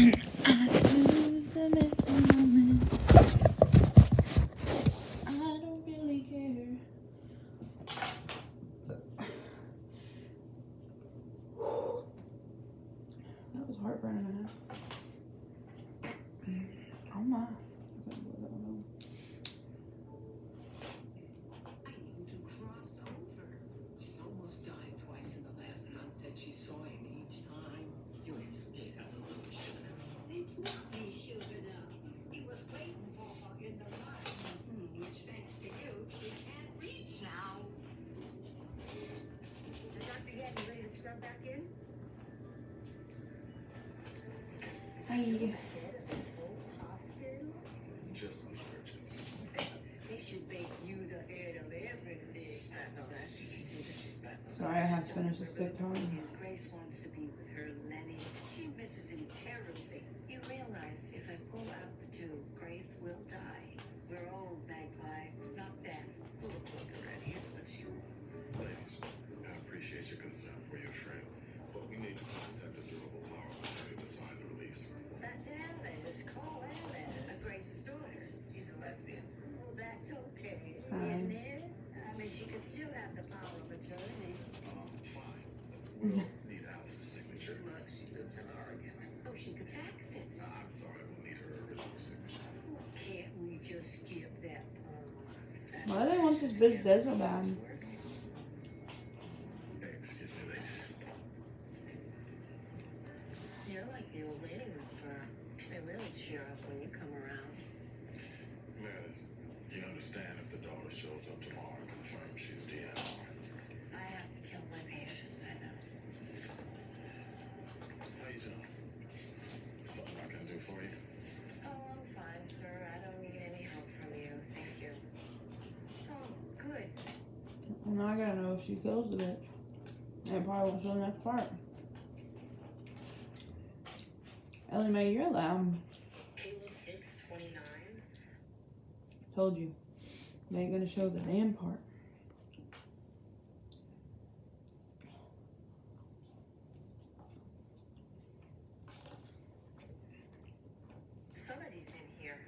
I snooze the missing moment. I don't really care. That was heartburn. Oh my. Hi. Just the surgeons. They should make you the head of everything. Sorry, I have to finish this TikTok. His Grace wants to be with her Lenny. She misses him terribly. You realize if I pull out the tube, Grace will die. We're old, Magpie. Not deaf. Pull the plug already. It's what she wants. Ladies, I appreciate your concern for your friend, but we need to contact the durable power of attorney to sign the release. That's Alice. Call Alice. Grace's daughter. She's a lesbian. Oh, that's okay. Isn't it? I mean, she could still have the power of attorney. Fine. We'll need Alice's signature. Look, she lives in Oregon. Oh, she could fax it. I'm sorry, we'll need her original signature. Can't we just skip that part? Why do they want this bitch dead so bad? Hey, excuse me, ladies. You're like the old lady whisperer. They really cheer up when you come around. Meredith, you understand if the daughter shows up tomorrow and confirms she's DNR. I have to kill my patients, I know. How you doing? Something I can do for you? Oh, I'm fine, sir. I don't need any help from you. Thank you. Oh, good. Well, now I gotta know if she kills the bitch. It probably won't show the next part. Ellie Mae, you're loud. Caleb Hicks, 29. Told you. They ain't gonna show the damn part. Somebody's in here.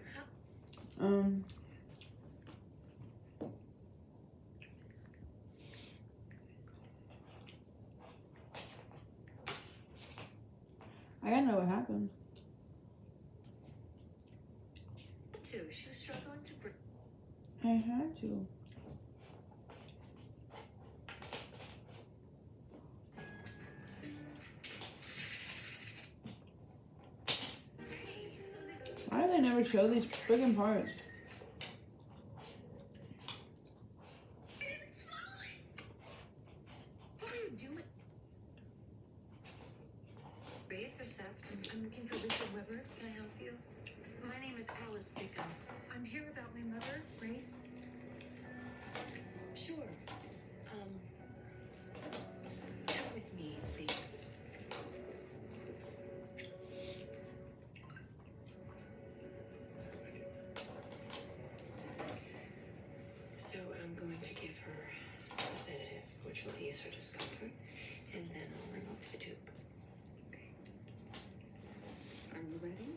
I gotta know what happened. She was struggling to breathe. I had to. Why do they never show these friggin' parts? What are you doing? I'm looking for Richard Weber. Can I help you? My name is Alice Bickham. I'm here about my mother, Grace. Sure. Come with me, please. So I'm going to give her a sedative, which will ease her discomfort, and then I'll remove the tube. Okay. Are you ready?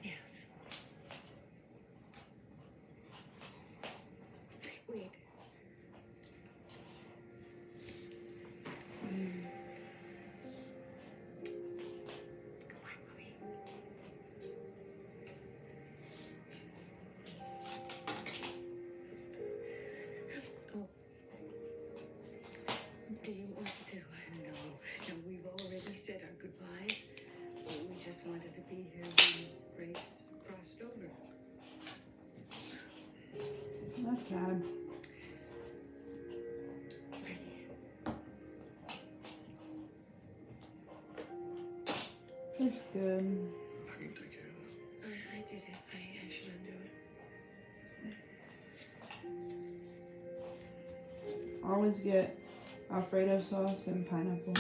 Yes. Wait. Come on, mommy. Oh. Do you want to? No, we've already said our goodbyes. We just wanted to be here when Grace crossed over. That's sad. It's good. I can take care of it. I did it. I should undo it. Always get Alfredo sauce and pineapple.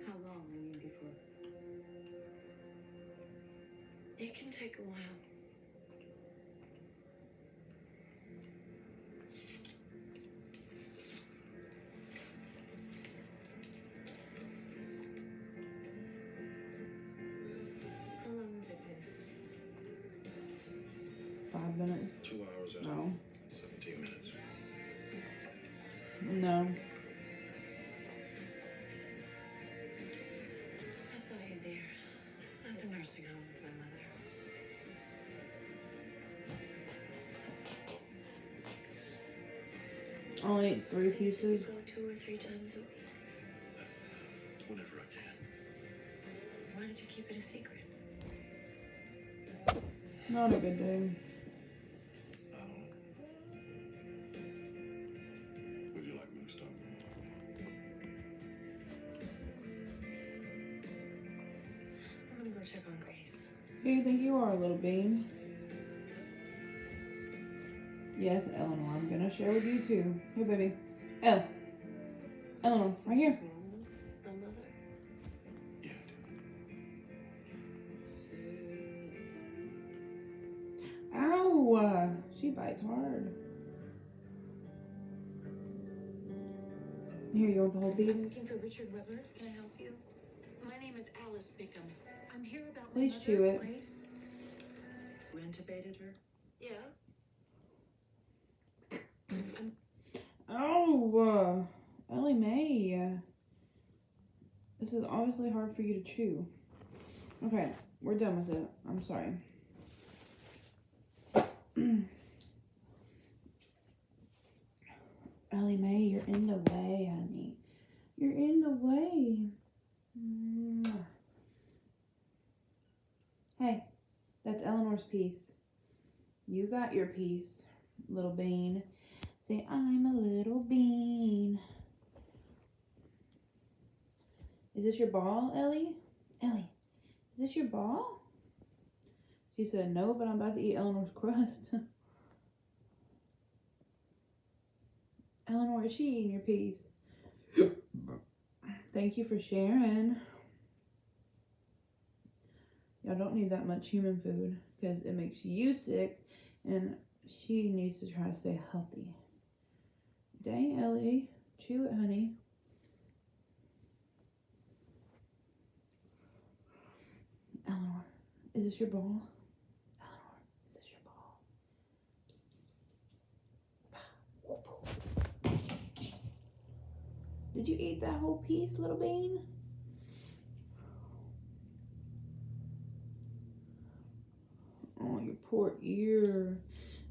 How long will you be for? It can take a while. minutes. 2 hours and No. 17 minutes. No. I saw you there at the nursing home with my mother. Only ate 3 They said you pieces. go 2 or 3 times a week. Whenever I can. Why did you keep it a secret? Not a good day. I don't know. Would you like me to stop? I'm gonna go check on Grace. Who do you think you are, little bean? Yes, Eleanor, I'm gonna share with you too. Hey, baby. Eleanor, right here. She's normal, my mother. Yeah, I do. Ow! She bites hard. Here, you want the whole I'm piece? looking for Richard Weber. Can I help you? My name is Alice Bickham. I'm here about Please my mother. chew it. Grace. Who intubated her? Yeah. Oh, Ellie Mae. This is obviously hard for you to chew. Okay, we're done with it. I'm sorry. Ellie Mae, you're in the way, honey. You're in the way. Mwah. Hey, that's Eleanor's piece. You got your piece, little bean. Say, I'm a little bean. Is this your ball, Ellie? Ellie, is this your ball? She said, no, but I'm about to eat Eleanor's crust. Eleanor, is she eating your piece? Thank you for sharing. Y'all don't need that much human food because it makes you sick and she needs to try to stay healthy. Dang, Ellie. Chew it, honey. Eleanor, is this your ball? Eleanor, is this your ball? Psst, psst, psst, psst. Did you eat that whole piece, little bean? Oh, your poor ear.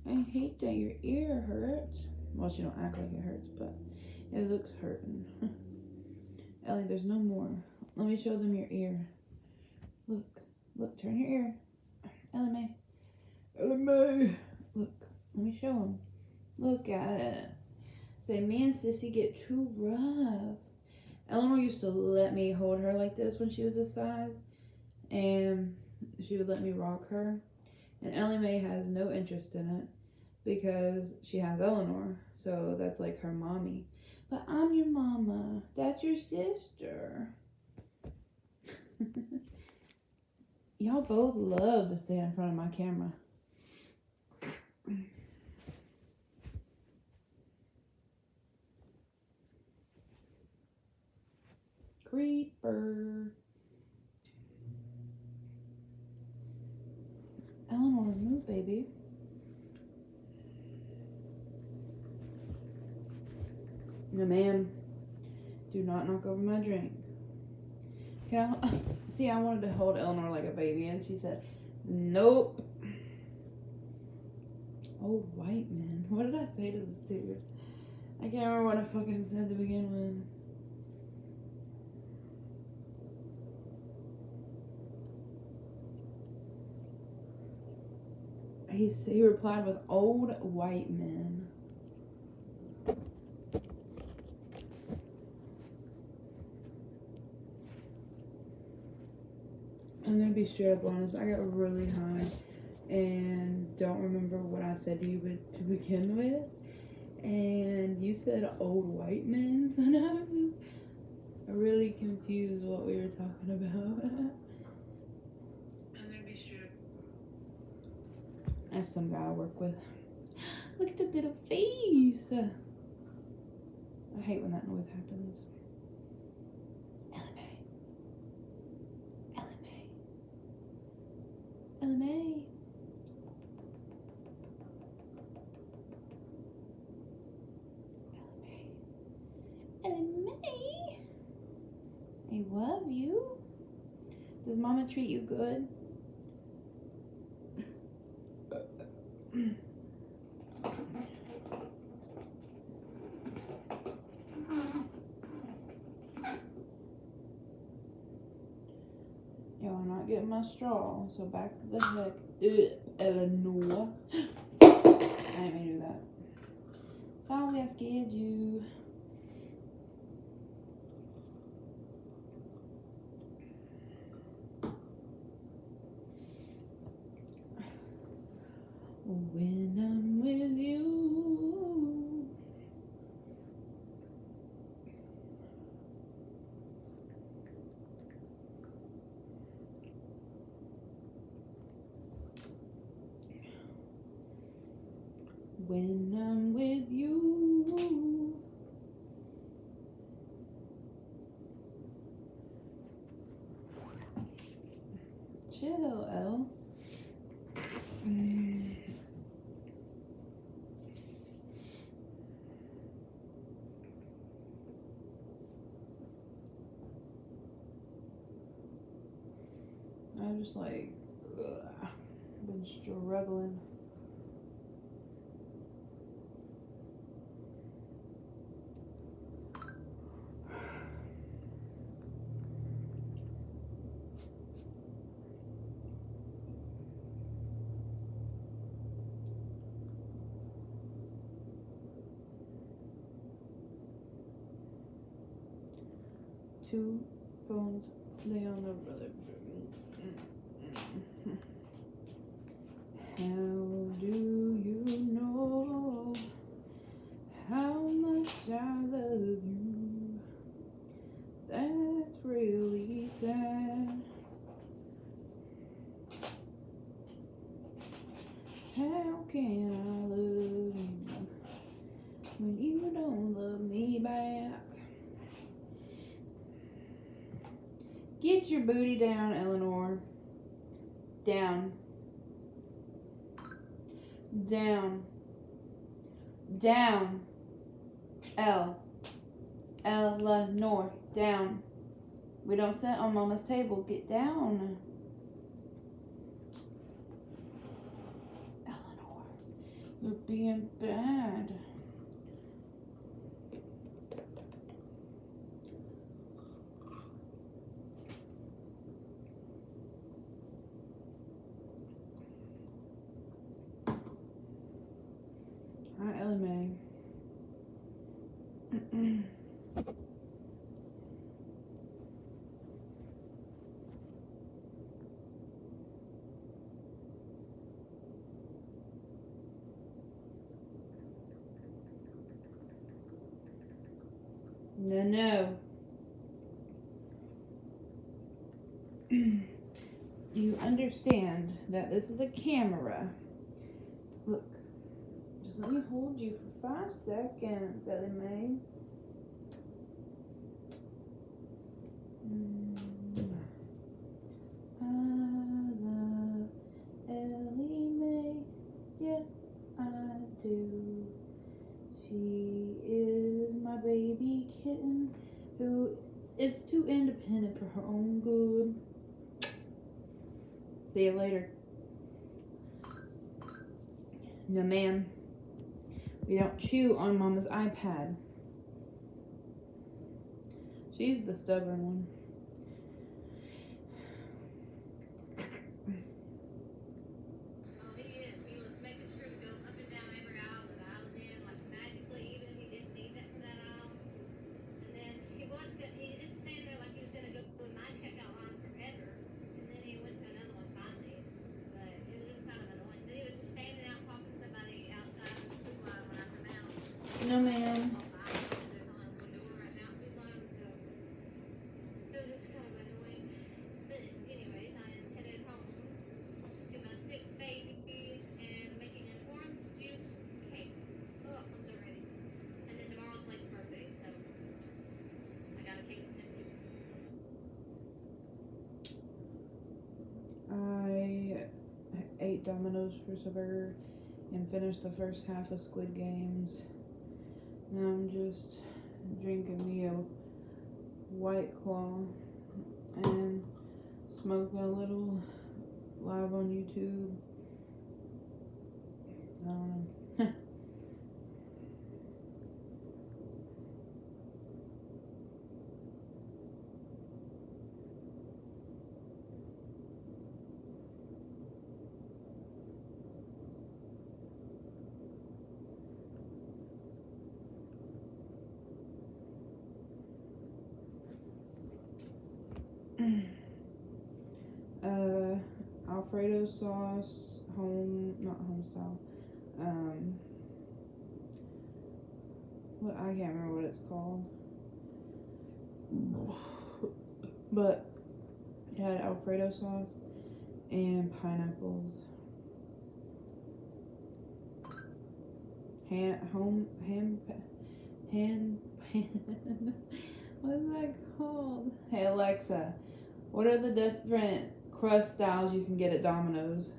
I hate that your ear hurts. Well, she don't act like it hurts, but it looks hurting. Ellie, there's no more. Let me show them your ear. Look, look, turn your ear. Ellie Mae. Ellie Mae. Look, let me show them. Look at it. Say, me and Sissy get too rough. Eleanor used to let me hold her like this when she was this size. And she would let me rock her. And Ellie Mae has no interest in it because she has Eleanor. So that's like her mommy. But I'm your mama. That's your sister. Y'all both love to stand in front of my camera. Creeper. Eleanor, move, baby. No, ma'am. Do not knock over my drink. Can I, see, I wanted to hold Eleanor like a baby, and she said, nope. Oh, white man. What did I say to the stairs? I can't remember what I fucking said to begin with. He replied with old white men. I'm gonna be straight up honest. I got really high and don't remember what I said to you to begin with. And you said old white men, so now I'm just really confused what we were talking about. I'm gonna be sure. That's some guy I work with. Look at the little face. I hate when that noise happens. Ellie Mae. Ellie Mae. Ellie Mae. love you. Does Mama treat you good? Y'all are not getting my straw, so back the heck. Eleanor. I didn't mean to do that. Sorry I scared you. When I'm with you. When I'm with you. Chill, Elle. I'm just like, been struggling. Two phones lay on the brother. How do you know how much I love you? That's really sad. How can I love you when you don't love me back? Get your booty down, Eleanor. Down. Down. Down. Eleanor. Down. We don't sit on Mama's table. Get down. Eleanor. You're being bad. Hi, Ellie Mae. No. You understand that this is a camera. Look. Just let me hold you for 5 seconds, Ellie Mae. I love Ellie Mae. Yes, I do. She is my baby kitten who is too independent for her own good. See you later. No, ma'am. We don't chew on Mama's iPad. She's the stubborn one. Oh, he is. He was making sure to go up and down every aisle that I was in, like magically, even if he didn't need it from that aisle. And then he did stand there like he was gonna go through my checkout line forever. And then he went to another one finally. But it was just kind of annoying. He was just standing out talking to somebody outside of the food line when I come out. No, ma'am. There's only one door right now, food line, so it was just kind of annoying. But anyways, I am headed home to my sick baby and making an orange juice cake. Oh, I'm so ready. And then tomorrow's Blake's birthday, so I got a cake for him too. I ate Domino's for supper and finished the first half of Squid Games. Now I'm just drinking me a White Claw and smoke a little live on YouTube. I don't know. Alfredo sauce, not home style. What, I can't remember what it's called. But it had Alfredo sauce and pineapples. What's that called? Hey Alexa, what are the different crust styles you can get at Domino's?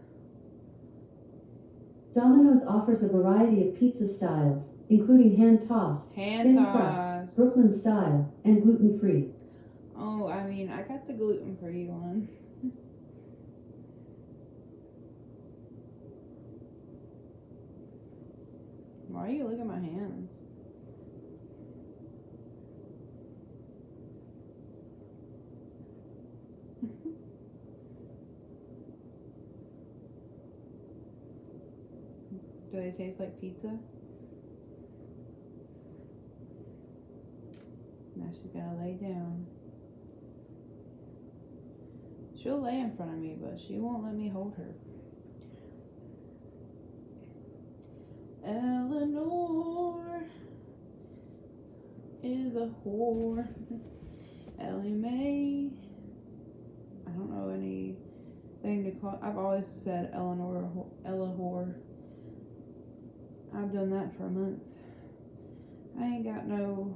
Domino's offers a variety of pizza styles, including hand-tossed, thin crust, Brooklyn style, and gluten-free. Oh, I mean, I got the gluten-free one. Why are you looking at my hands? Do they taste like pizza? Now she's gotta lay down. She'll lay in front of me, but she won't let me hold her. Eleanor is a whore. Ellie Mae. I don't know anything to call. I've always said Eleanor, Ella whore. I've done that for a month. I ain't got no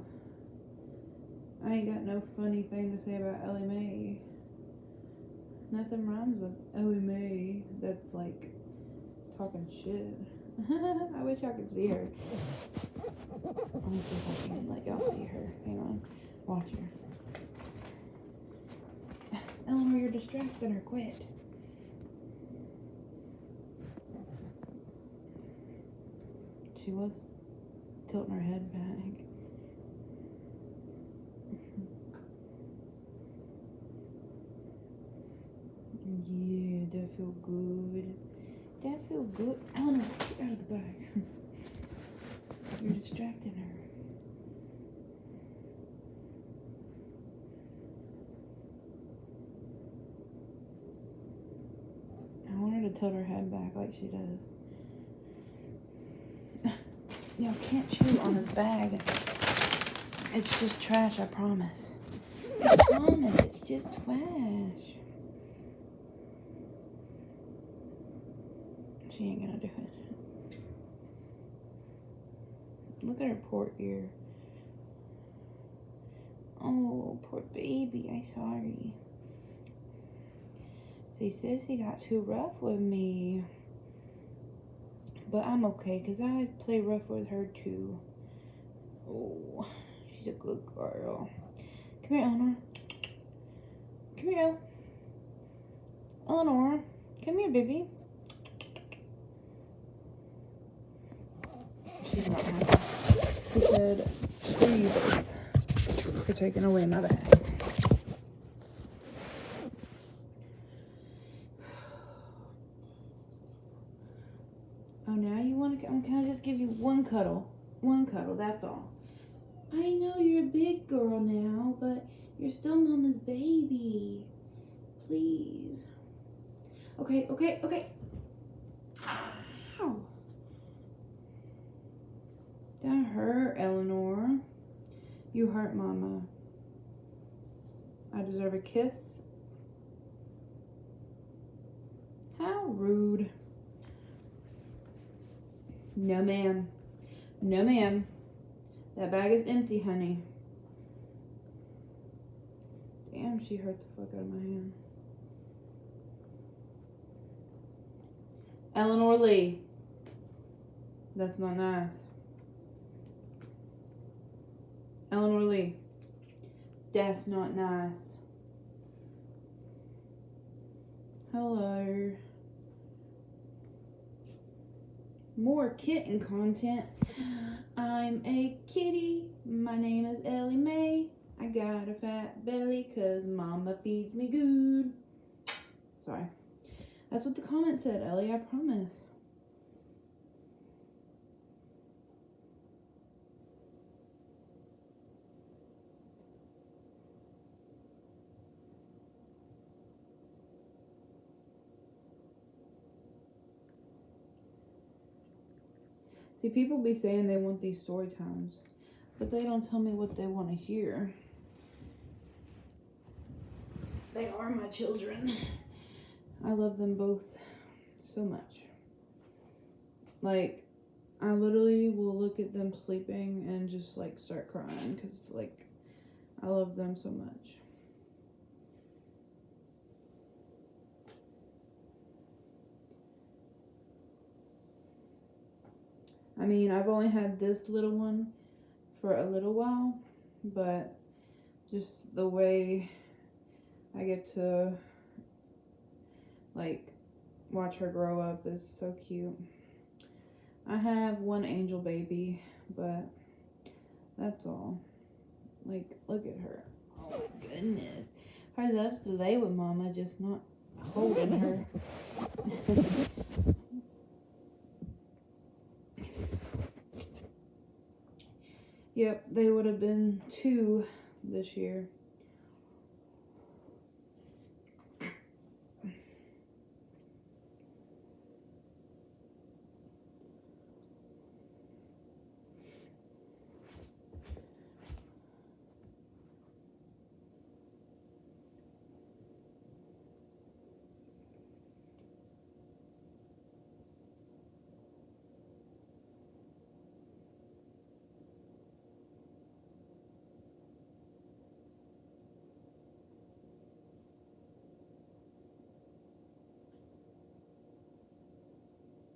funny thing to say about Ellie Mae. Nothing rhymes with Ellie Mae. That's like talking shit. I wish I could see her. Let me see if I can let y'all see her. Hang on. Watch her. Eleanor, you're distracting her. Quit. She was tilting her head back. Yeah, that feel good. That feel good. Eleanor, get out of the bag. You're distracting her. I want her to tilt her head back like she does. Y'all can't chew on this bag. It's just trash, I promise. I promise, it's just trash. She ain't gonna do it. Look at her poor ear. Oh, poor baby, I'm sorry. See, Sissy got too rough with me. But I'm okay, because I play rough with her too. Oh, she's a good girl. Come here, Eleanor. Come here, El. Eleanor. Come here, baby. She's not happy. She said, screw you both for taking away my bag. Oh, now you want to, can I just give you one cuddle? One cuddle, that's all. I know you're a big girl now, but you're still Mama's baby. Please. Okay. Ow. That hurt, Eleanor. You hurt Mama. I deserve a kiss. How rude. No, ma'am. No, ma'am. That bag is empty, honey. Damn, she hurt the fuck out of my hand. Eleanor Lee. That's not nice. Eleanor Lee. That's not nice. Hello. More kitten content. I'm a kitty. My name is Ellie Mae. I got a fat belly 'cause mama feeds me good. Sorry. That's what the comment said, Ellie, I promise. See, people be saying they want these story times, but they don't tell me what they want to hear. They are my children. I love them both so much. Like, I literally will look at them sleeping and just like start crying because like I love them so much. I mean, I've only had this little one for a little while, but just the way I get to like watch her grow up is so cute. I have one angel baby, but that's all. Like, look at her. Oh my goodness. Her loves to lay with mama, just not holding her. Yep, they would have been 2 this year.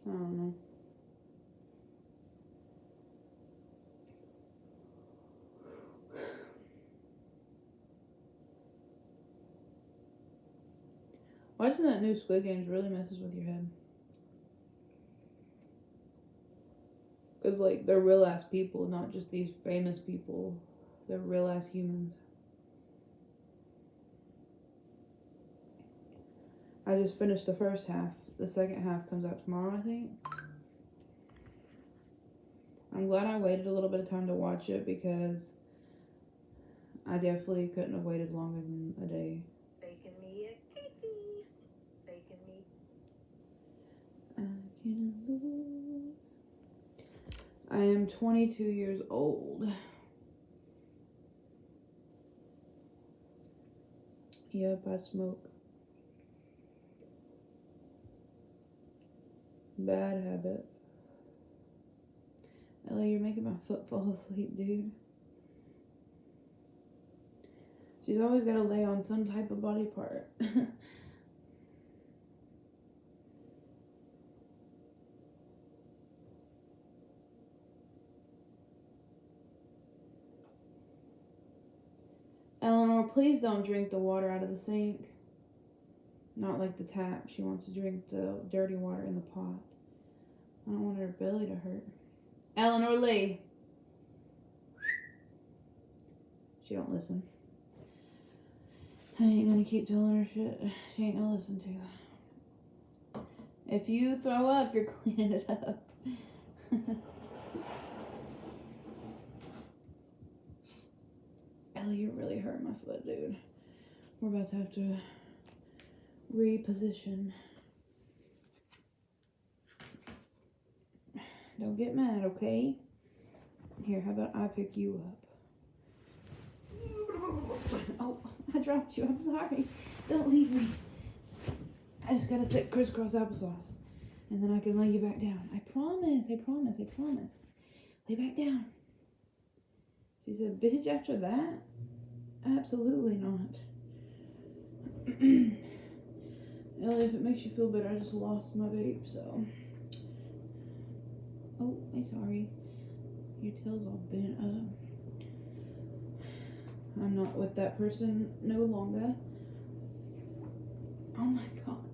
I don't know. Watching that new Squid Games really messes with your head. Because, like, they're real ass people, not just these famous people. They're real ass humans. I just finished the first half. The second half comes out tomorrow, I think. I'm glad I waited a little bit of time to watch it because I definitely couldn't have waited longer than a day. Bacon me a cookies. Bacon me. I am 22 years old. Yep, I smoke. Bad habit. Ellie, you're making my foot fall asleep, dude. She's always got to lay on some type of body part. Eleanor, please don't drink the water out of the sink. Not like the tap. She wants to drink the dirty water in the pot. I don't want her belly to hurt. Eleanor Lee. She don't listen. I ain't gonna keep telling her shit she ain't gonna listen to. If you throw up, you're cleaning it up. Ellie, you're really hurting my foot, dude. We're about to have to reposition. Don't get mad, okay? Here, how about I pick you up? Oh, I dropped you. I'm sorry. Don't leave me. I just gotta sit crisscross applesauce. And then I can lay you back down. I promise, I promise, I promise. Lay back down. She said, bitch, after that? Absolutely not. Ellie, if it makes you feel better, I just lost my vape, so. Oh, I'm sorry. Your tail's all bent up. I'm not with that person no longer. Oh my god.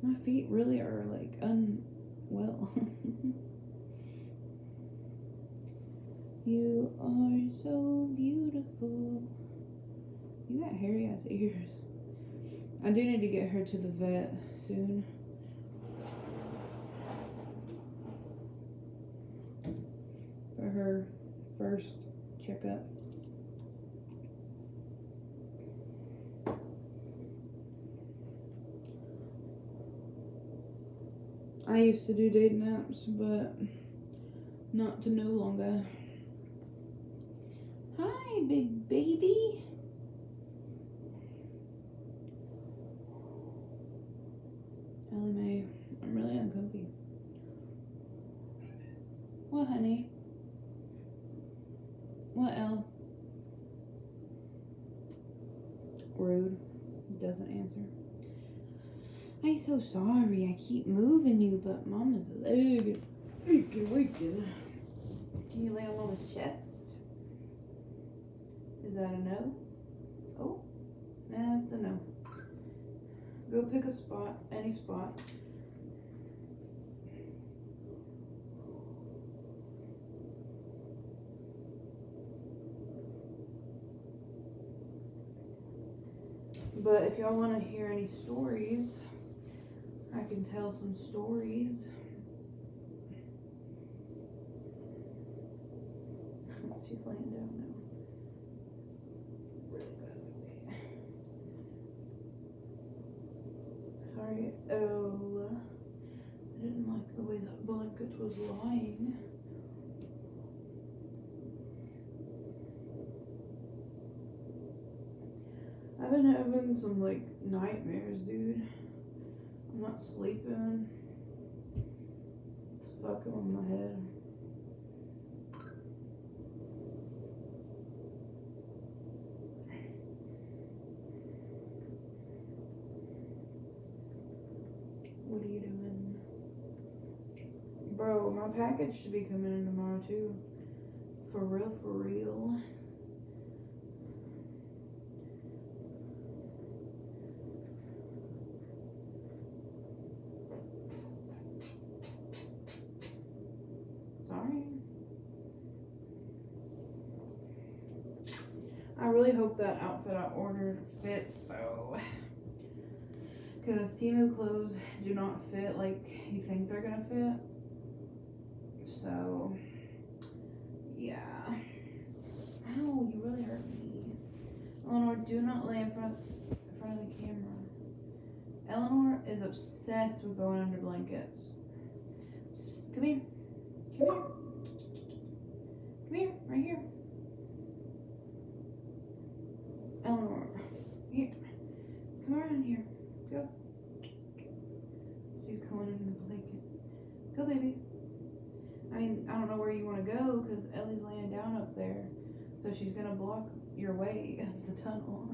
My feet really are like unwell. You are so beautiful. You got hairy ass ears. I do need to get her to the vet soon. For her first checkup. I used to do date naps, but not to no longer. Hi, big baby. Ellie Mae, I'm really uncomfy. What, honey? What, Elle? Rude. Doesn't answer. I'm so sorry. I keep moving you, but Mama's leg aching. Can you lay on Mama's chest? Is that a no? Oh, nah, it's a no. Go pick a spot, any spot. But if y'all want to hear any stories, I can tell some stories. She's laying down now. Really badly. Sorry, oh. I didn't like the way that blanket was lying. I've been having some like nightmares, dude. I'm not sleeping. It's fucking with my head. What are you doing? Bro, my package should be coming in tomorrow too. For real, for real. Sorry. I really hope that outfit I ordered fits though. Because Temu clothes do not fit like you think they're gonna fit. So, yeah. Ow, you really hurt me. Eleanor, do not lay in front of the camera. Eleanor is obsessed with going under blankets. Come here. Come here. Come here, right here. Eleanor, here. Come around here. Go. She's going under the blanket. Go, baby. I mean, I don't know where you want to go because Ellie's laying down up there. So she's going to block your way of the tunnel.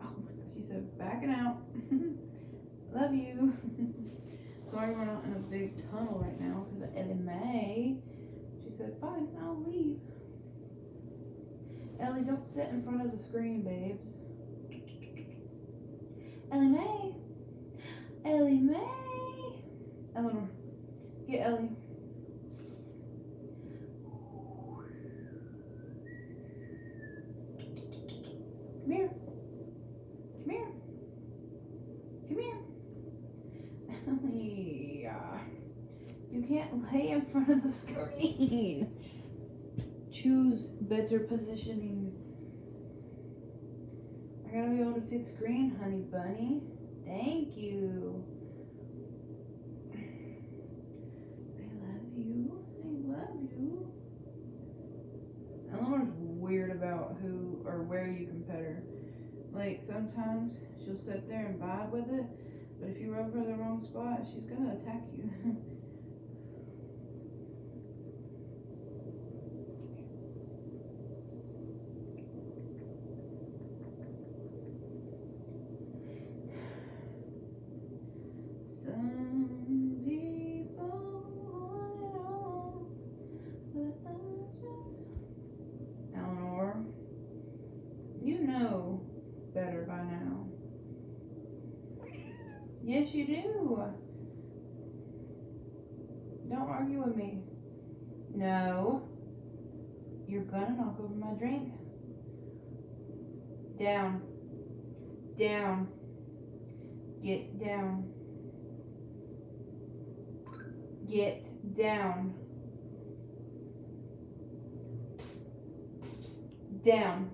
Oh my God, she said, backing out. Love you. Sorry we're not in a big tunnel right now because of Ellie Mae. She said, fine, I'll leave. Ellie, don't sit in front of the screen, babes. Ellie Mae. Ellie Mae. Eleanor, get Ellie. Come here. Come here. Come here. Ellie, you can't lay in front of the screen. Choose better positioning. I gotta be able to see the screen, honey bunny. Thank you. I love you. I love you. Eleanor's weird about who or where you can pet her. Like, sometimes she'll sit there and vibe with it, but if you rub her the wrong spot, she's gonna attack you. Some people want it all, but I just... Eleanor, you know better by now. Yes, Yes, you do. Don't argue with me. No. You're gonna knock over my drink. Down. Down. Get down. Get down. Psst. Psst. Psst. Down.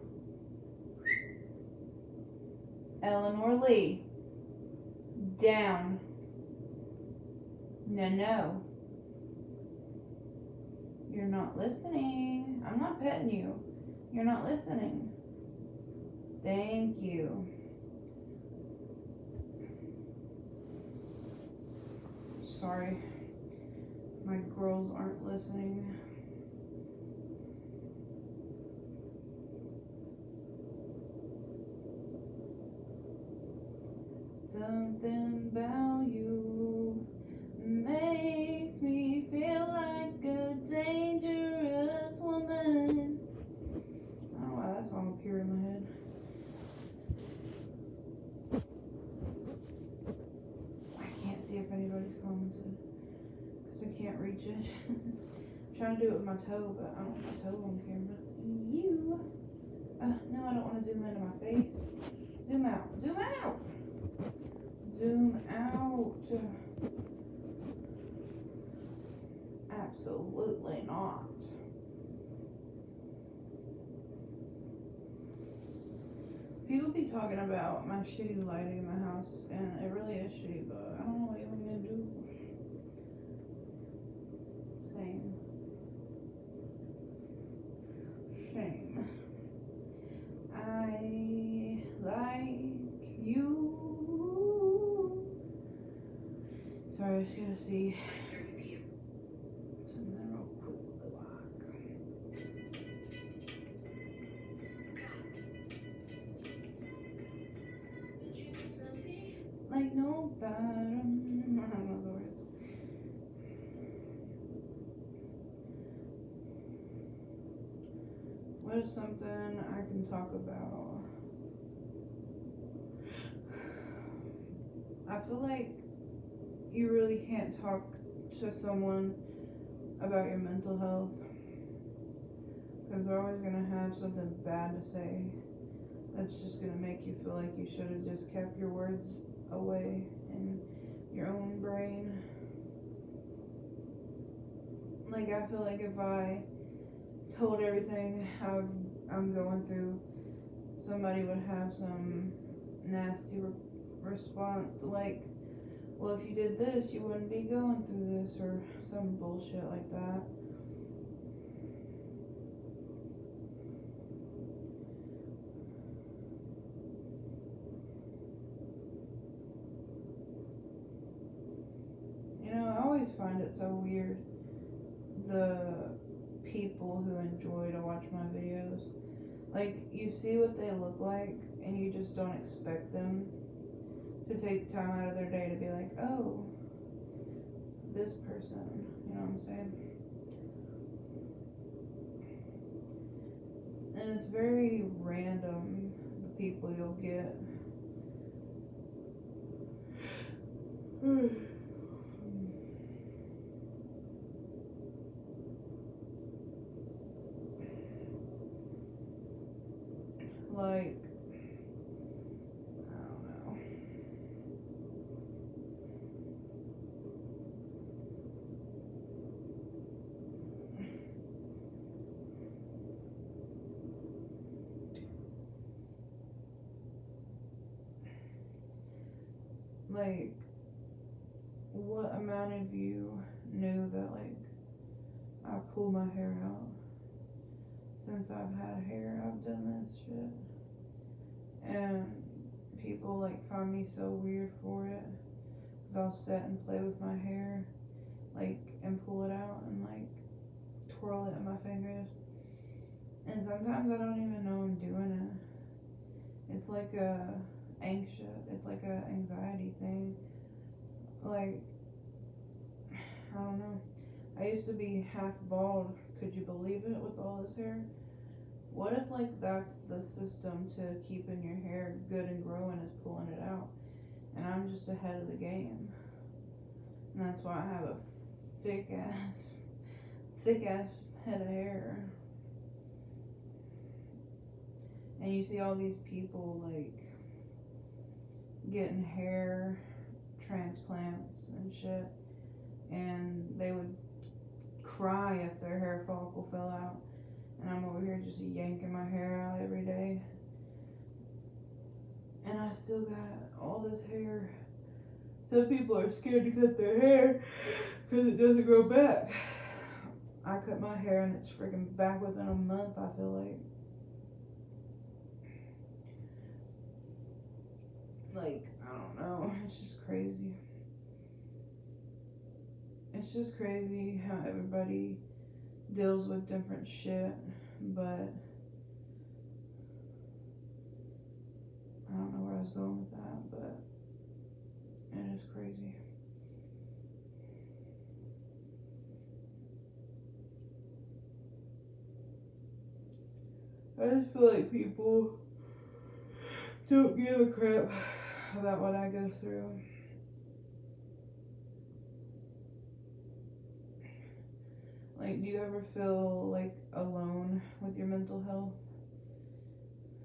Eleanor Lee. Down. No, no. You're not listening. I'm not petting you. You're not listening. Thank you. Sorry. My girls aren't listening. Something about you makes me feel like a dangerous woman. I don't know why that song appeared in my head. I can't see if anybody's commented because I can't reach it. I'm trying to do it with my toe, but I don't want my toe on camera. You. No, I don't want to zoom into my face. Zoom out. Zoom out. Zoom out. Absolutely not. People be talking about my shitty lighting in my house, and it really is shitty, but I don't know what you want me to do. Same. Shame. I like you. Sorry, I just gotta see something real quick. Like no bottom. I don't know the words. What is something I can talk about? I feel like you really can't talk to someone about your mental health because they're always going to have something bad to say that's just going to make you feel like you should have just kept your words away in your own brain. Like, I feel like if I told everything I'm going through, somebody would have some nasty response like, well, if you did this, you wouldn't be going through this, or some bullshit like that. You know, I always find it so weird, the people who enjoy to watch my videos. Like, you see what they look like, and you just don't expect them to take time out of their day to be like, oh, this person, you know what I'm saying? And it's very random, the people you'll get. Like, I don't know. Like, what amount of you knew that, like, I pull my hair out? Since I've had hair, I've done this shit. And people, like, find me so weird for it. Because I'll sit and play with my hair, like, and pull it out and, like, twirl it in my fingers. And sometimes I don't even know I'm doing it. It's like it's like a anxiety thing. Like, I don't know. I used to be half bald. Could you believe it with all this hair? What if, like, that's the system to keeping your hair good and growing is pulling it out? And I'm just ahead of the game. And that's why I have a thick ass head of hair. And you see all these people like getting hair transplants and shit, and they would cry if their hair follicle fell out, and I'm over here just yanking my hair out every day, and I still got all this hair. Some people are scared to cut their hair because it doesn't grow back. I cut my hair and it's freaking back within a month, I feel like. I don't know, it's just crazy. It's just crazy how everybody deals with different shit, but I don't know where I was going with that, but it is crazy. I just feel like people don't give a crap about what I go through. Like, do you ever feel like alone with your mental health?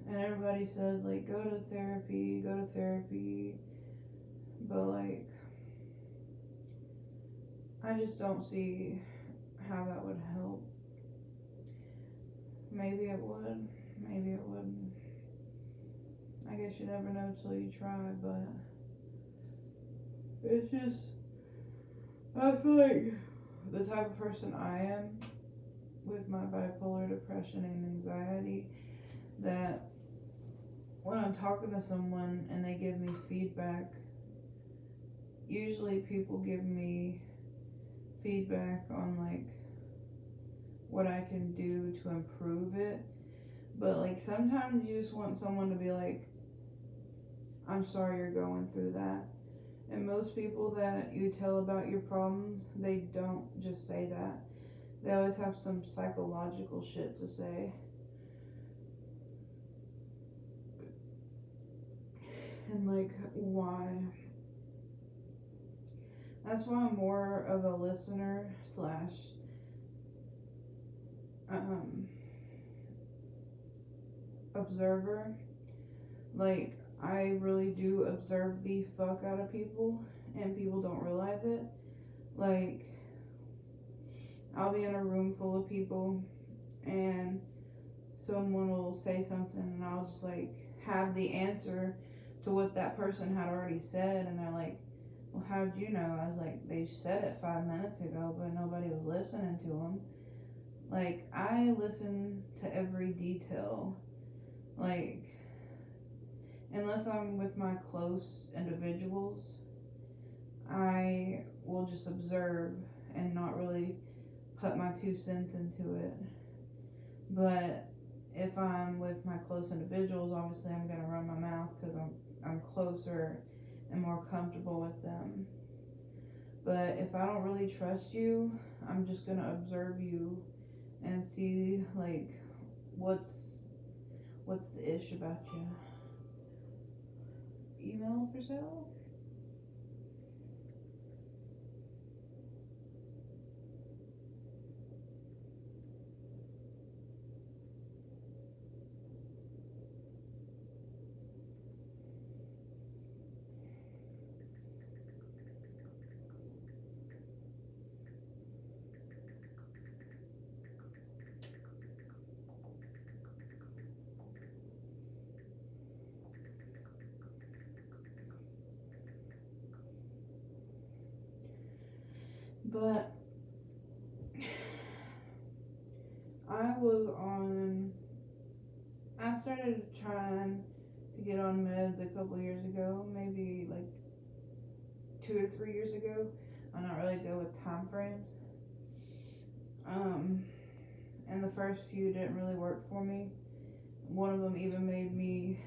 And everybody says like, go to therapy, but like, I just don't see how that would help. Maybe it would, maybe it wouldn't. I guess you never know till you try, but it's just, I feel like the type of person I am with my bipolar depression and anxiety, that when I'm talking to someone and they give me feedback, usually people give me feedback on like what I can do to improve it, but like sometimes you just want someone to be like, I'm sorry you're going through that. And most people that you tell about your problems, they don't just say that. They always have some psychological shit to say. And like, why? That's why I'm more of a listener slash observer. Like, I really do observe the fuck out of people, and people don't realize it. Like, I'll be in a room full of people, and someone will say something, and I'll just like have the answer to what that person had already said, and they're like, well, how'd you know? I was like, they said it 5 minutes ago, but nobody was listening to them. Like, I listen to every detail. Like, unless I'm with my close individuals, I will just observe and not really put my 2 cents into it. But if I'm with my close individuals, obviously I'm gonna run my mouth because I'm closer and more comfortable with them. But if I don't really trust you, I'm just gonna observe you and see like what's the ish about you. Email for sale? But I started trying to get on meds a couple years ago, maybe like 2 or 3 years ago. I'm not really good with time frames. And the first few didn't really work for me. One of them even made me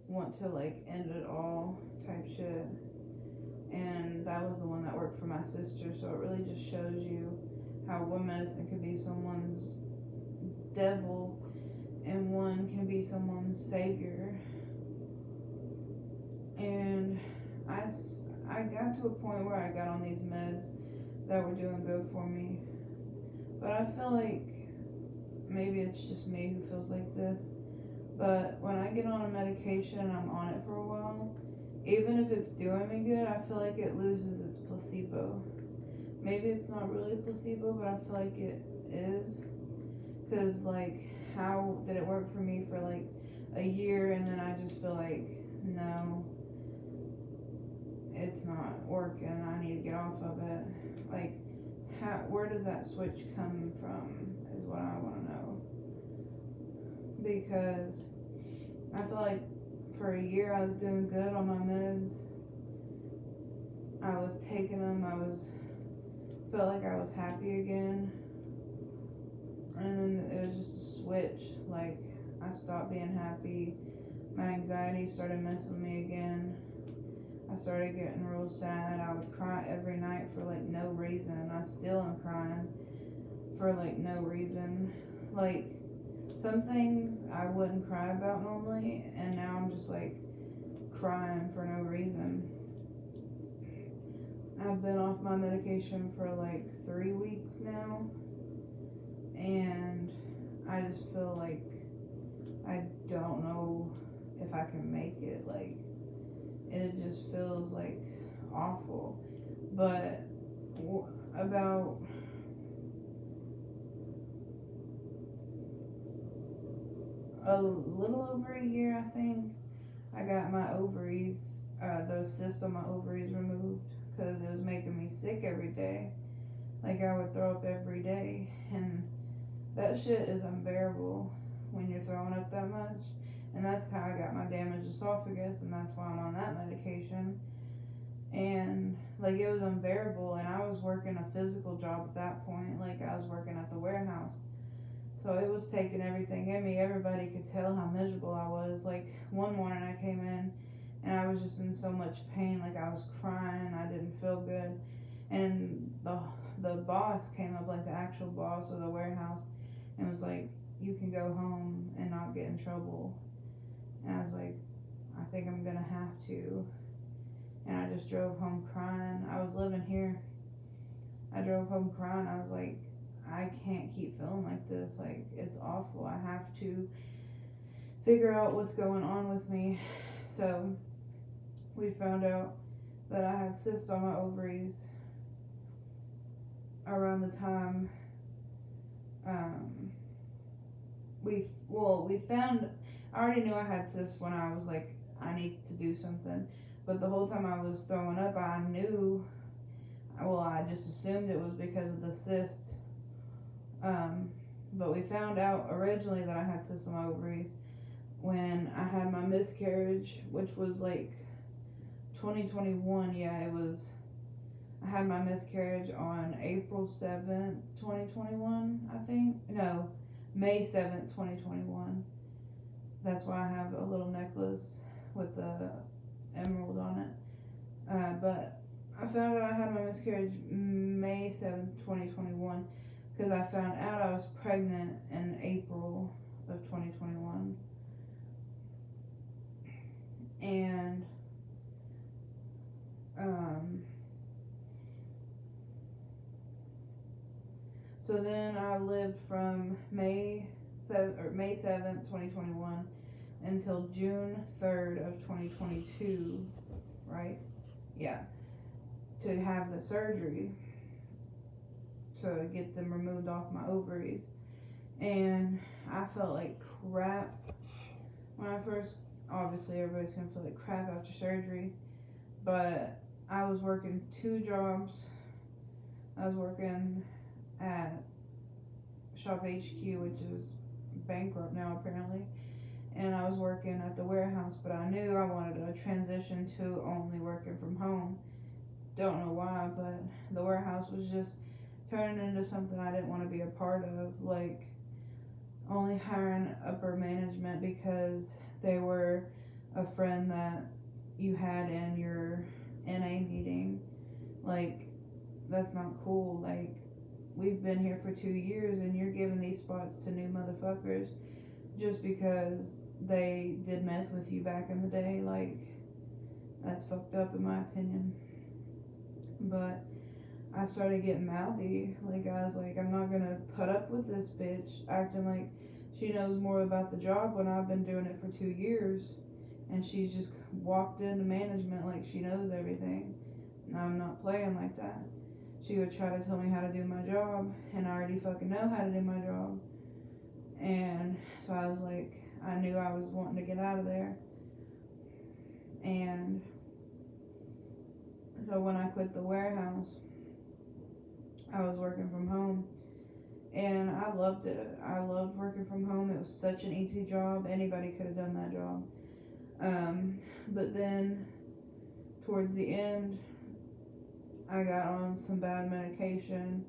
want to like end it all type shit. And that was the one that worked for my sister, so it really just shows you how one medicine can be someone's devil and one can be someone's savior. And I got to a point where I got on these meds that were doing good for me. But I feel like maybe it's just me who feels like this. But when I get on a medication and I'm on it for a while, even if it's doing me good, I feel like it loses its placebo. Maybe it's not really placebo, but I feel like it is. Because, like, how did it work for me for, like, a year, and then I just feel like, no, it's not working, I need to get off of it. Like, where does that switch come from is what I want to know. Because I feel like for a year I was doing good on my meds. I was taking them, felt like I was happy again. And then it was just a switch, like, I stopped being happy, my anxiety started messing with me again, I started getting real sad, I would cry every night for, like, no reason, I still am crying for, like, no reason, like, some things I wouldn't cry about normally, and now I'm just, like, crying for no reason. I've been off my medication for, like, 3 weeks now, and I just feel like I don't know if I can make it. Like, it just feels like awful. But about a little over a year, I think, I got my ovaries, those cysts on my ovaries removed, because it was making me sick every day. Like, I would throw up every day, and that shit is unbearable when you're throwing up that much. And that's how I got my damaged esophagus, and that's why I'm on that medication. And, like, it was unbearable, and I was working a physical job at that point. Like, I was working at the warehouse. So it was taking everything in me. Everybody could tell how miserable I was. Like, one morning I came in, and I was just in so much pain. Like, I was crying, I didn't feel good. And the boss came up, like the actual boss of the warehouse, and was like, you can go home and not get in trouble. And I was like, I think I'm gonna have to. And I just drove home crying. I was living here. I drove home crying. I was like, I can't keep feeling like this. Like, it's awful. I have to figure out what's going on with me. So we found out that I had cysts on my ovaries around the time we found, I already knew I had cysts when I was like, I need to do something, but the whole time I was throwing up, I knew, I just assumed it was because of the cyst, but we found out originally that I had cysts on my ovaries when I had my miscarriage, which was like 2021, I had my miscarriage on April 7th, 2021, I think. No, May 7th, 2021. That's why I have a little necklace with the emerald on it. But I found out I had my miscarriage May 7th, 2021, because I found out I was pregnant in April of 2021. And, so then I lived from May 7th, 2021 until June 3rd of 2022, right? Yeah. To have the surgery to get them removed off my ovaries. And I felt like crap when I first, obviously everybody's gonna feel like crap after surgery, but I was working 2 jobs. I was working at Shop HQ, which is bankrupt now apparently, and I was working at the warehouse, but I knew I wanted to transition to only working from home. Don't know why, but the warehouse was just turning into something I didn't want to be a part of, like only hiring upper management because they were a friend that you had in your NA meeting. Like, that's not cool. Like, we've been here for 2 years and you're giving these spots to new motherfuckers just because they did meth with you back in the day. Like, That's fucked up in my opinion. But I started getting mouthy. Like, I was like, I'm not gonna put up with this bitch acting like she knows more about the job when I've been doing it for 2 years. And she's just walked into management like she knows everything. And I'm not playing like that. She would try to tell me how to do my job, and I already fucking know how to do my job. And so I was like, I knew I was wanting to get out of there. And so when I quit the warehouse, I was working from home, and I loved it. I loved working from home. It was such an easy job. Anybody could have done that job. But then towards the end, I got on some bad medication,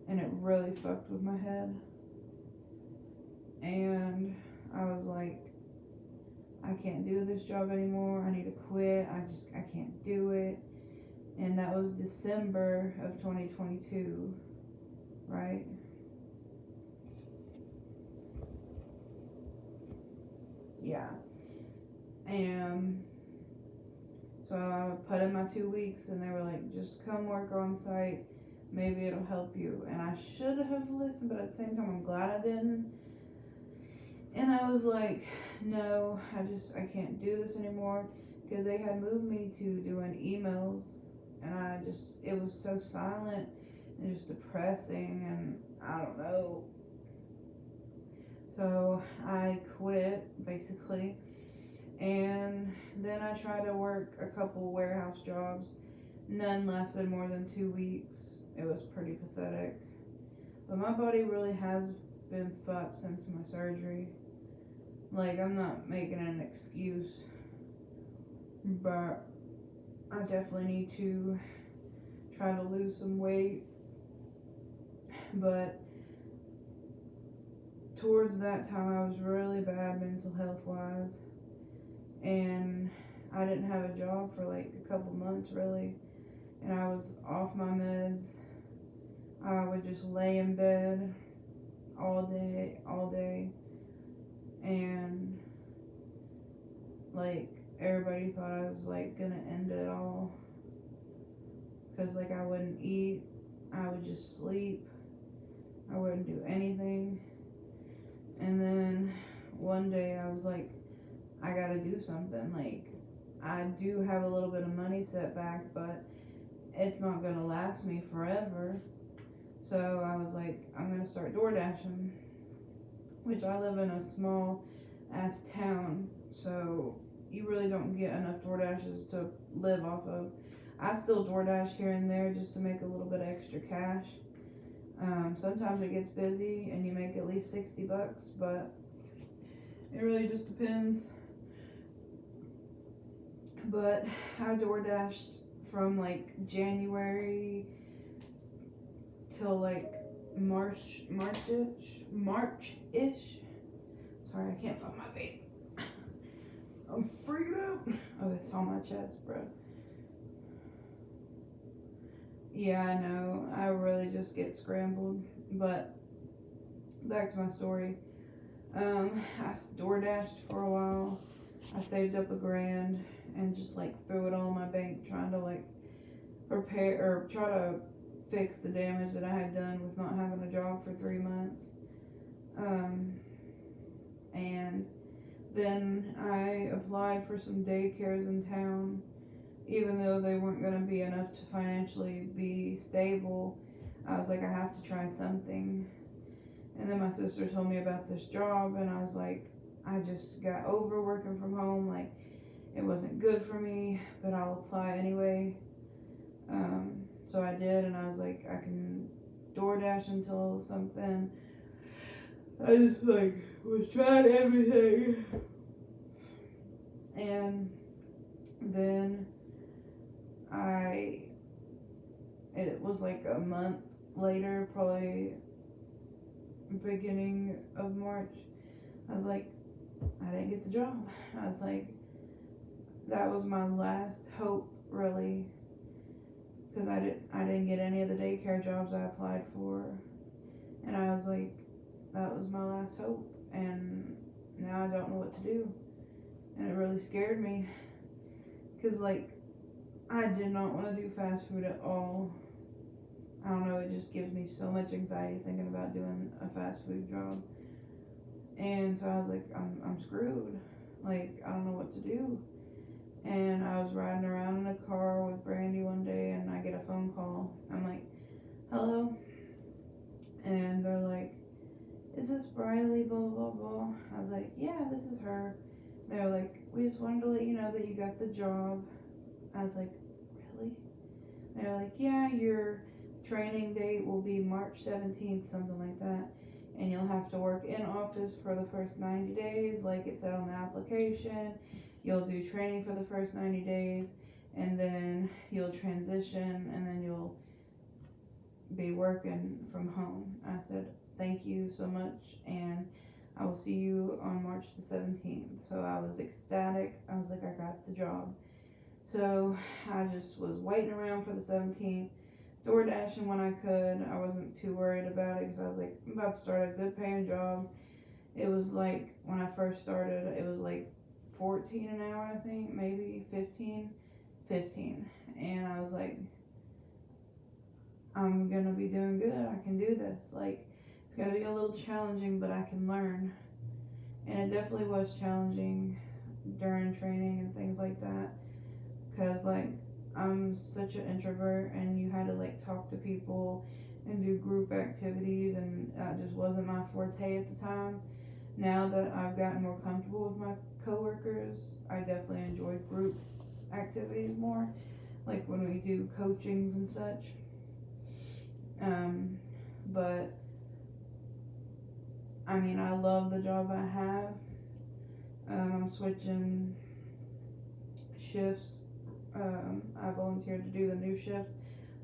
and it really fucked with my head. And I was like, I can't do this job anymore. I need to quit. I can't do it. And that was December of 2022, right? Yeah. And so I put in my 2 weeks, and they were like, just come work on site. Maybe it'll help you. And I should have listened, but at the same time, I'm glad I didn't. And I was like, no, I can't do this anymore, because they had moved me to doing emails, and it was so silent and just depressing, and I don't know. So I quit, basically, and then I tried to work a couple warehouse jobs. None lasted more than 2 weeks. It was pretty pathetic. But my body really has been fucked since my surgery. Like, I'm not making an excuse, but I definitely need to try to lose some weight. But towards that time, I was really bad mental health wise, and I didn't have a job for like a couple months really, and I was off my meds. I would just lay in bed all day, and like everybody thought I was like gonna end it all, because like I wouldn't eat, I would just sleep, I wouldn't do anything. And then one day I was like, I gotta do something. Like, I do have a little bit of money set back, but it's not gonna last me forever. So I was like, I'm gonna start DoorDashing, which I live in a small ass town, so you really don't get enough DoorDashes to live off of. I still DoorDash here and there just to make a little bit of extra cash. Sometimes it gets busy and you make at least $60, but it really just depends. But I DoorDashed from like January till like March-ish. Sorry, I can't find my vape. I'm freaking out. Oh, it's on my chest, bro. Yeah, I know. I really just get scrambled. But back to my story. I DoorDashed for a while. I saved up $1,000 and just like threw it all in my bank, trying to like repair or try to fix the damage that I had done with not having a job for 3 months. And then I applied for some daycares in town, even though they weren't going to be enough to financially be stable. I was like, I have to try something. And then my sister told me about this job, and I was like, I just got over working from home. Like, it wasn't good for me, but I'll apply anyway. So I did, and I was like, I can DoorDash until something. I just like was trying everything. And then it was like a month later, probably beginning of March, I was like, I didn't get the job. I was like, that was my last hope, really, because I didn't get any of the daycare jobs I applied for, and I was like, that was my last hope, and now I don't know what to do, and it really scared me, Because, like, I did not want to do fast food at all. I don't know, it just gives me so much anxiety thinking about doing a fast food job. And so I was like, I'm screwed. Like, I don't know what to do. And I was riding around in a car with Brandy one day, and I get a phone call. I'm like, hello? And they're like, is this Briley, blah, blah, blah. I was like, yeah, this is her. They're like, we just wanted to let you know that you got the job. I was like, really? They're like, yeah, your training date will be March 17th, something like that. And you'll have to work in office for the first 90 days, like it said on the application. You'll do training for the first 90 days, and then you'll transition, and then you'll be working from home. I said, thank you so much, and I will see you on March the 17th. So I was ecstatic. I was like, I got the job. So I just was waiting around for the 17th, door dashing when I could. I wasn't too worried about it because I was like, I'm about to start a good paying job. It was like, when I first started, it was like 14 an hour, I think, maybe 15. And I was like, I'm gonna be doing good. I can do this. Like, it's gonna be a little challenging, but I can learn. And it definitely was challenging during training and things like that, because like I'm such an introvert, and you had to like talk to people and do group activities, and that just wasn't my forte at the time. Now that I've gotten more comfortable with my coworkers, I definitely enjoy group activities more, like when we do coachings and such. But I mean, I love the job I have. I'm switching shifts. I volunteered to do the new shift,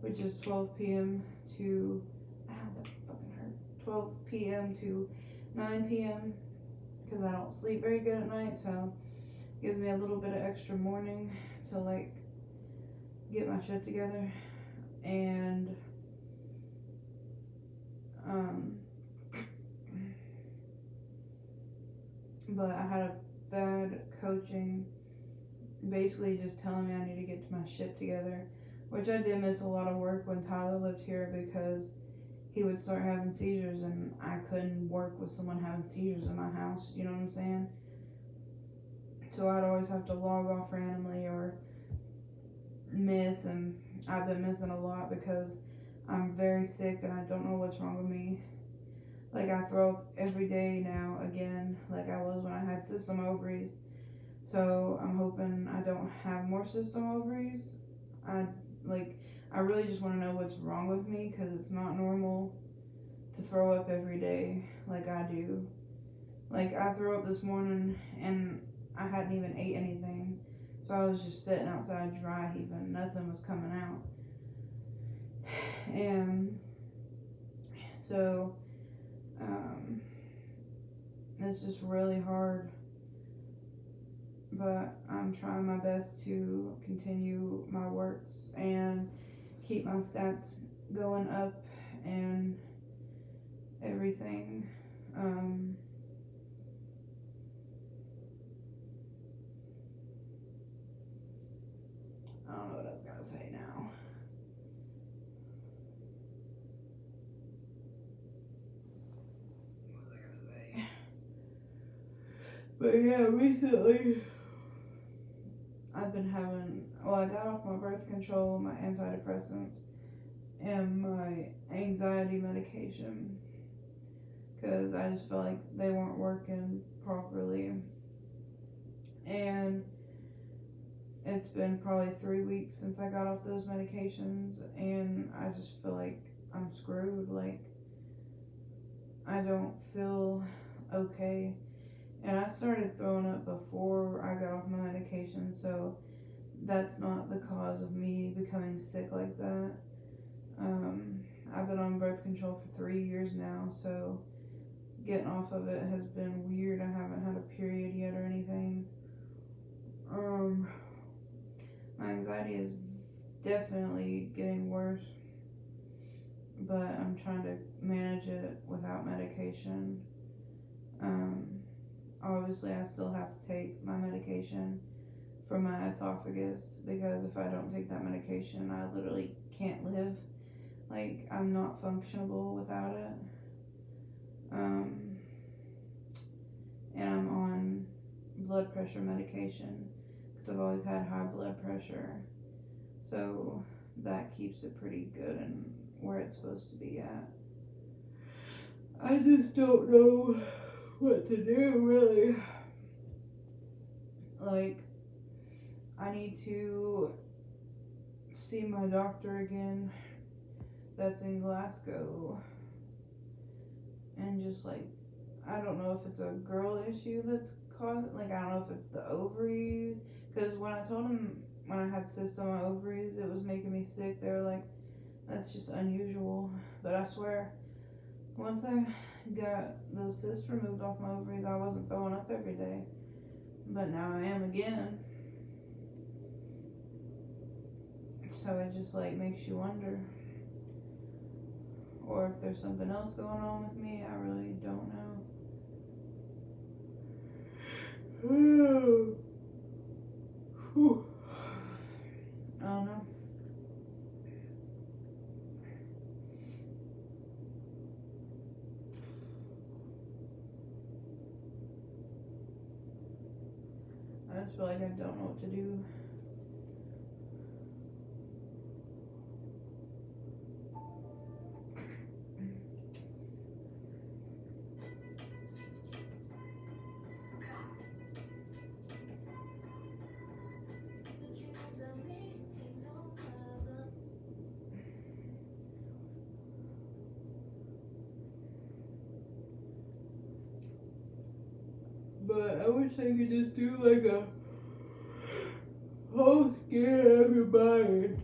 which is 12 p.m. to, ow, that fucking hurt, 12 p.m. to 9 p.m. because I don't sleep very good at night, so it gives me a little bit of extra morning to like get my shit together. And but I had a bad coaching, basically just telling me I need to get my shit together, which I did miss a lot of work when Tyler lived here, because he would start having seizures, and I couldn't work with someone having seizures in my house, you know what I'm saying? So I'd always have to log off randomly or miss, and I've been missing a lot because I'm very sick and I don't know what's wrong with me. Like, I throw up every day now again, like I was when I had system ovaries. So I'm hoping I don't have more system ovaries. I really just want to know what's wrong with me, because it's not normal to throw up every day like I do. Like, I threw up this morning and I hadn't even ate anything. So I was just sitting outside dry heaving. Nothing was coming out. And so it's just really hard. But I'm trying my best to continue my works and keep my stats going up and everything. I don't know what I was gonna say now. What was I gonna say? But yeah, recently I've been I got off my birth control, my antidepressants, and my anxiety medication, because I just felt like they weren't working properly. And it's been probably 3 weeks since I got off those medications, and I just feel like I'm screwed. Like, I don't feel okay. And I started throwing up before I got off my medication, so that's not the cause of me becoming sick like that. I've been on birth control for 3 years now, so getting off of it has been weird. I haven't had a period yet or anything. My anxiety is definitely getting worse, but I'm trying to manage it without medication. Obviously I still have to take my medication for my esophagus, because if I don't take that medication, I literally can't live. Like, I'm not functionable without it. And I'm on blood pressure medication because I've always had high blood pressure. So that keeps it pretty good and where it's supposed to be at. I just don't know what to do, really. Like, I need to see my doctor again that's in Glasgow. And just like, I don't know if it's a girl issue that's causing, like, I don't know if it's the ovaries. Because when I told him when I had cysts on my ovaries, it was making me sick. They were like, that's just unusual. But I swear, once I got those cysts removed off my ovaries, I wasn't throwing up every day. But now I am again. So it just like makes you wonder. Or if there's something else going on with me, I really don't know. I don't know. I just feel like I don't know what to do. But I wish I could just do like a whole scare everybody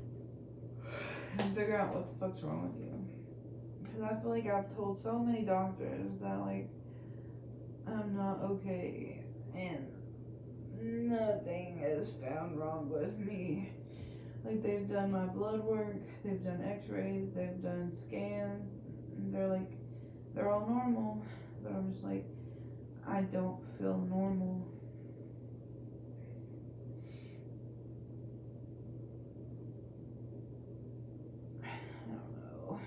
and figure out what the fuck's wrong with you. Because I feel like I've told so many doctors that like I'm not okay and nothing is found wrong with me. Like, they've done my blood work, they've done x-rays, they've done scans, and they're like, they're all normal. But I'm just like, I don't feel normal. I don't know.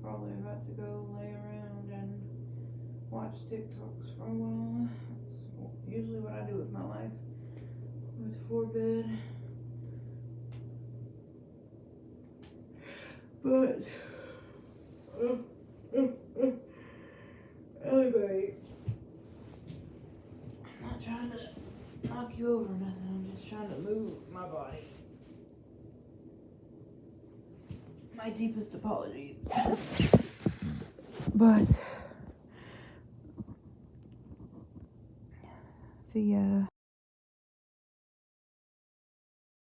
Probably about to go lay around and watch TikToks for a while. That's usually what I do with my life before bed. But anyway, I'm not trying to knock you over or nothing. I'm just trying to move my body. My deepest apologies. But see ya.